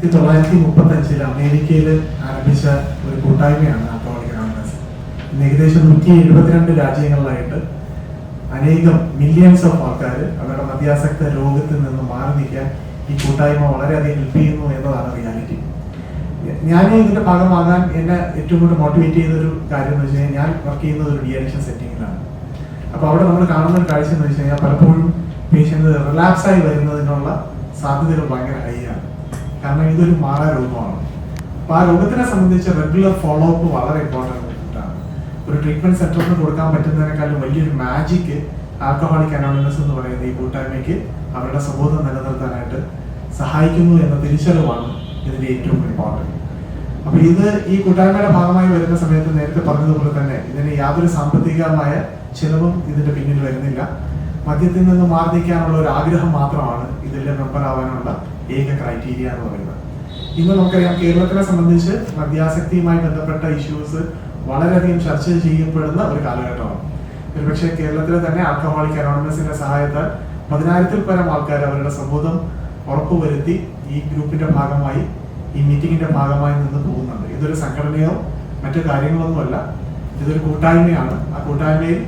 1935 അമേരിക്കയിൽ ആരംഭിച്ച ഒരു കൂട്ടായ്മയാണ് ആൽക്കഹോളിക് അനോണിമസ്. ഇന്ന് ഏകദേശം 172 രാജ്യങ്ങളിലായിട്ട് അനേകം മില്യൺസ് ഓഫ് ആൾക്കാർ അവരുടെ മദ്യാസക്ത രോഗത്തിൽ നിന്ന് മാറി നിൽക്കാൻ ഈ കൂട്ടായ്മ വളരെയധികം ഹെൽപ്പ് ചെയ്യുന്നു എന്നതാണ് റിയാലിറ്റി. ഞാൻ ഇതിന്റെ ഭാഗമാകാൻ എന്നെ ഏറ്റവും കൂടുതൽ മോട്ടിവേറ്റ് ചെയ്തൊരു കാര്യം എന്ന് വെച്ച് കഴിഞ്ഞാൽ ഞാൻ വർക്ക് ചെയ്യുന്നത് ഒരു ഡി അഡിക്ഷൻ സെറ്റിങ്ങിലാണ്. അപ്പോൾ അവിടെ നമ്മൾ കാണുന്ന ഒരു കാഴ്ച എന്ന് വെച്ച് കഴിഞ്ഞാൽ പലപ്പോഴും പേഷ്യൻ്റ് റിലാപ്സ് ആയി വരുന്നതിനുള്ള സാധ്യതകൾ ഭയങ്കര ഹൈ ആണ്. കാരണം ഇതൊരു മാറാ രോഗമാണ്. അപ്പോൾ ആ രോഗത്തിനെ സംബന്ധിച്ച് റെഗുലർ ഫോളോ അപ്പ് വളരെ ഇമ്പോർട്ടൻ്റ് ആണ്. ഒരു ട്രീറ്റ്മെന്റ് സെന്ററിന് കൊടുക്കാൻ പറ്റുന്നതിനേക്കാളും വലിയൊരു മാജിക്ക് ആൽക്കഹോളിക് അനോണിമസ് എന്ന് പറയുന്ന ഈ കൂട്ടായ്മയ്ക്ക് അവരുടെ സ്വബോധം നിലനിർത്താനായിട്ട് സഹായിക്കുന്നു എന്ന തിരിച്ചറിവാണ് ഇതിന്റെ ഏറ്റവും ഇമ്പോർട്ടൻറ്റ്. അപ്പോൾ ഇത് ഈ കൂട്ടായ്മയുടെ ഭാഗമായി വരുന്ന സമയത്ത് നേരത്തെ പറഞ്ഞതുപോലെ തന്നെ ഇതിന് യാതൊരു സാമ്പത്തികമായ ചിലവും ഇതിന്റെ പിന്നിൽ വരുന്നില്ല. മദ്യത്തിൽ നിന്ന് മാറി നിൽക്കാനുള്ള ഒരു ആഗ്രഹം മാത്രമാണ് ഇതിലെ മെമ്പർ ആവാനുള്ള ഏക ക്രൈറ്റീരിയ എന്ന് പറയുന്നത്. ഇന്ന് നമുക്കറിയാം, കേരളത്തിനെ സംബന്ധിച്ച് മദ്യാസക്തിയുമായി ബന്ധപ്പെട്ട ഇഷ്യൂസ് വളരെയധികം ചർച്ച ചെയ്യപ്പെടുന്ന ഒരു കാലഘട്ടമാണ്. ഒരുപക്ഷെ കേരളത്തിലെ തന്നെ ആൽക്കഹോളിക് അനോണിമസിന്റെ സഹായത്താൽ 10,000-ൽ പരം ആൾക്കാർ അവരുടെ സ്വബോധം ഉറപ്പുവരുത്തി ഈ ഗ്രൂപ്പിന്റെ ഭാഗമായി, ഈ മീറ്റിംഗിന്റെ ഭാഗമായി നിന്ന് പോകുന്നുണ്ട്. ഇതൊരു സംഘടനയോ മറ്റു കാര്യങ്ങളൊന്നുമല്ല, ഇതൊരു കൂട്ടായ്മയാണ്. ആ കൂട്ടായ്മയിൽ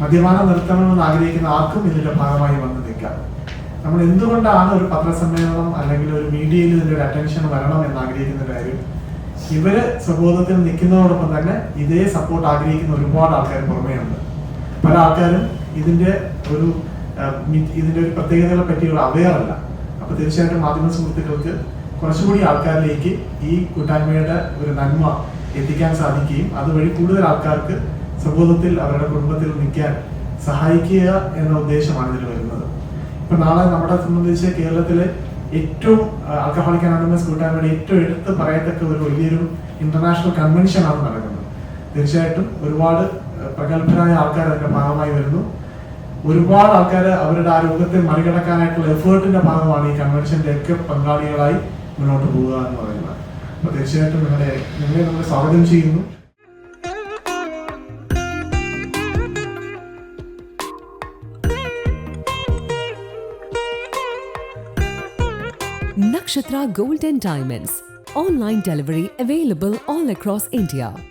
മദ്യപാനം നിർത്തണമെന്ന് ആഗ്രഹിക്കുന്ന ആർക്കും ഇതിന്റെ ഭാഗമായി വന്ന് നിൽക്കാം. നമ്മൾ എന്തുകൊണ്ടാണ് ഒരു പത്രസമ്മേളനം അല്ലെങ്കിൽ ഒരു മീഡിയയിൽ ഇതിന്റെ ഒരു അറ്റൻഷൻ വരണം എന്ന് ആഗ്രഹിക്കുന്ന കാര്യം, ഇവര് സ്വബോധത്തിൽ നിൽക്കുന്നതോടൊപ്പം തന്നെ ഇതേ സപ്പോർട്ട് ആഗ്രഹിക്കുന്ന ഒരുപാട് ആൾക്കാർ പുറമേ ഉണ്ട്. പല ആൾക്കാരും ഇതിന്റെ ഒരു പ്രത്യേകതകളെ പറ്റിയുള്ള അവെയർ അല്ല. അപ്പൊ തീർച്ചയായിട്ടും മാധ്യമ സുഹൃത്തുക്കൾക്ക് കുറച്ചുകൂടി ആൾക്കാരിലേക്ക് ഈ കൂട്ടായ്മയുടെ ഒരു നന്മ എത്തിക്കാൻ സാധിക്കുകയും അതുവഴി കൂടുതൽ ആൾക്കാർക്ക് സ്വബോധത്തിൽ അവരുടെ കുടുംബത്തിൽ നിൽക്കാൻ സഹായിക്കുക എന്ന ഉദ്ദേശമാണ് ഇതിൽ വരുന്നത്. ഇപ്പൊ നാളെ നമ്മളെ സംബന്ധിച്ച് കേരളത്തിലെ ഏറ്റവും ആൽക്കഹോളിക് അനോണിമസ് കൂട്ടായ്മയുടെ ഏറ്റവും എടുത്ത് പറയത്തക്ക ഒരു വലിയൊരു ഇന്റർനാഷണൽ കൺവെൻഷൻ ആണ് നടക്കുന്നത്. തീർച്ചയായിട്ടും ഒരുപാട് പ്രഗത്ഭരായ ആൾക്കാർ അതിന്റെ ഭാഗമായി വരുന്നു. ഒരുപാട് ആൾക്കാർ അവരുടെ ആ രോഗത്തെ മറികടക്കാനായിട്ടുള്ള എഫേർട്ടിന്റെ ഭാഗമാണ് ഈ കൺവെൻഷന്റെ ഒക്കെ പങ്കാളികളായി മുന്നോട്ട് പോവുക എന്ന് പറയുന്നത്. അപ്പൊ തീർച്ചയായിട്ടും നിങ്ങളെ നമ്മൾ സ്വാഗതം ചെയ്യുന്നു. Nakshatra Gold and Diamonds. Online delivery available all across India.